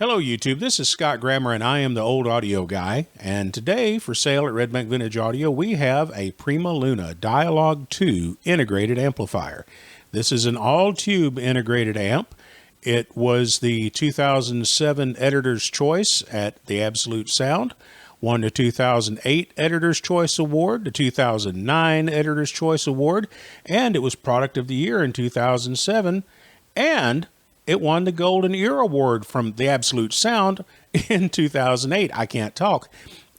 Hello YouTube, this is Scott Grammer and I am the old audio guy, and today for sale at Red Bank Vintage Audio we have a Prima Luna Dialogue 2 integrated amplifier. This is an all-tube integrated amp. It was the 2007 Editor's Choice at the Absolute Sound, won the 2008 Editor's Choice Award, the 2009 Editor's Choice Award, and it was Product of the Year in 2007, and it won the Golden Ear Award from the Absolute Sound in 2008. I can't talk.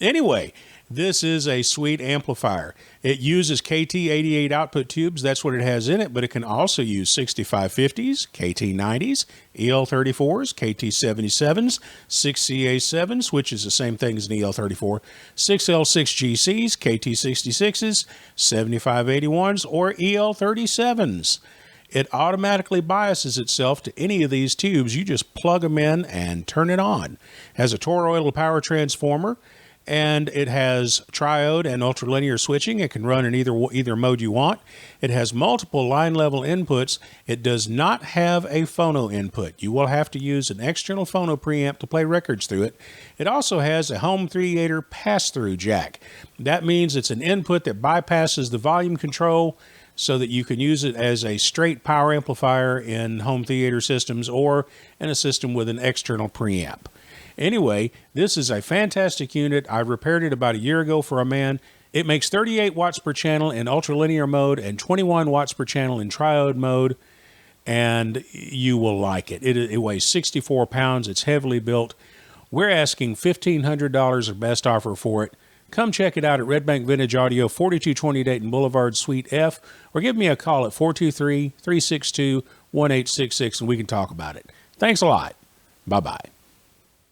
Anyway, this is a sweet amplifier. It uses KT88 output tubes. That's what it has in it, but it can also use 6550s, KT90s, EL34s, KT77s, 6CA7s, which is the same thing as an EL34, 6L6GCs, KT66s, 7581s, or EL37s. It automatically biases itself to any of these tubes. You just plug them in and turn it on. It has a toroidal power transformer, and it has triode and ultralinear switching. It can run in either mode you want. It has multiple line level inputs. It does not have a phono input. You will have to use an external phono preamp to play records through it. It also has a home theater pass-through jack. That means it's an input that bypasses the volume control, so that you can use it as a straight power amplifier in home theater systems or in a system with an external preamp. Anyway, this is a fantastic unit. I repaired it about a year ago for a man. It makes 38 watts per channel in ultralinear mode and 21 watts per channel in triode mode, and you will like it. It weighs 64 pounds. It's heavily built. We're asking $1,500 of best offer for it. Come check it out at Red Bank Vintage Audio, 4220 Dayton Boulevard, Suite F, or give me a call at 423-362-1866 and we can talk about it. Thanks a lot. Bye-bye.